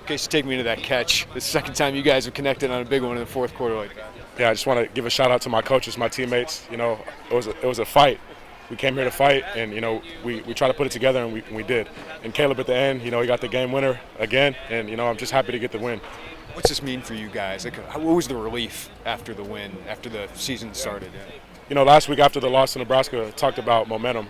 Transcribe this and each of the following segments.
Okay, so take me into that catch. The second time you guys have connected on a big one in the fourth quarter like that. Yeah, I just want to give a shout out to my coaches, my teammates. It was a fight. We came here to fight, and we tried to put it together, and we did. And Caleb at the end, he got the game winner again, and I'm just happy to get the win. What's this mean for you guys? Like, what was the relief after the win, after the season started? Last week after the loss to Nebraska, talked about momentum.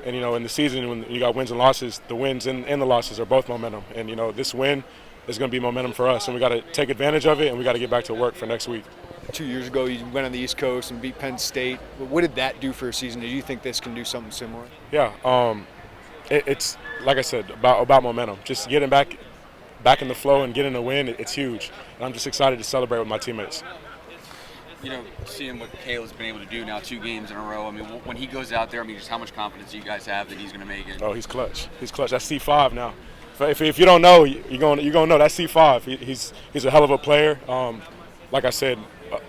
And, in the season when you got wins and losses, the wins and the losses are both momentum. And, this win is going to be momentum for us. And we got to take advantage of it, and we got to get back to work for next week. 2 years ago, you went on the East Coast and beat Penn State. What did that do for a season? Do you think this can do something similar? Yeah. It's, like I said, about momentum. Just getting back in the flow and getting a win, it's huge. And I'm just excited to celebrate with my teammates. Seeing what Caleb's been able to do now 2 games in a row, when he goes out there, just how much confidence do you guys have that he's going to make it? Oh, he's clutch. He's clutch. That's C5 now. If you don't know, you're going to know that's C5. He's a hell of a player. Like I said,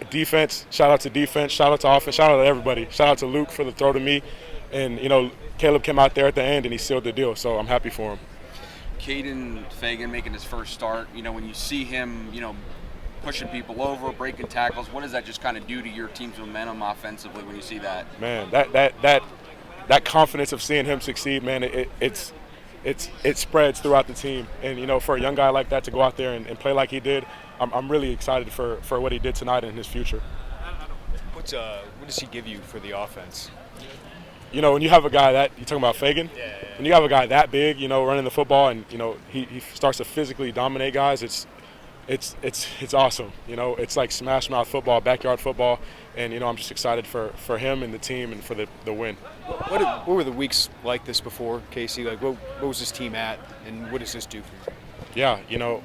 defense, shout out to defense, shout out to offense, shout out to everybody. Shout out to Luke for the throw to me. And, Caleb came out there at the end and he sealed the deal, so I'm happy for him. Caden Fagan making his first start, when you see him, pushing people over, breaking tackles, what does that just kind of do to your team's momentum offensively when you see that? Man, that confidence of seeing him succeed, man, it spreads throughout the team. And, for a young guy like that to go out there and play like he did, I'm really excited for what he did tonight and his future. What does he give you for the offense? When you have a guy you're talking about Fagan? Yeah. When you have a guy that big, running the football and, he starts to physically dominate guys, it's awesome. It's like smash mouth football, backyard football, and I'm just excited for him and the team and for the win. What were the weeks like this before, Casey? Like what was this team at, and what does this do for you? Yeah,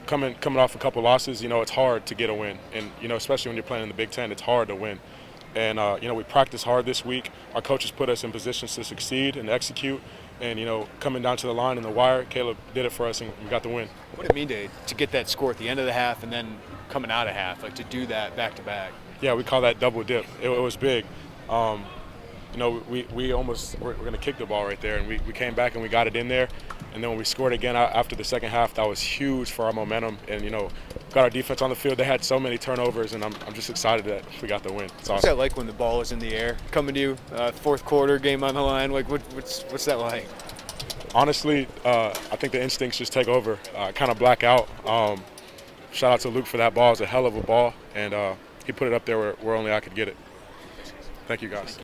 coming off a couple losses, it's hard to get a win, and especially when you're playing in the Big Ten, it's hard to win. And we practiced hard this week. Our coaches put us in positions to succeed and execute. And coming down to the line and the wire, Caleb did it for us, and we got the win. What did it mean to get that score at the end of the half and then coming out of half, like to do that back to back? Yeah, we call that double dip. It was big. We almost were going to kick the ball right there, and we came back and we got it in there. And then when we scored again after the second half, that was huge for our momentum. And got our defense on the field. They had so many turnovers, and I'm just excited that we got the win. It's awesome. What's that like when the ball is in the air, coming to you, fourth quarter, game on the line? Like what's that like? Honestly, I think the instincts just take over. Kind of black out. Shout out to Luke for that ball. It was a hell of a ball, and he put it up there where only I could get it. Thank you, guys.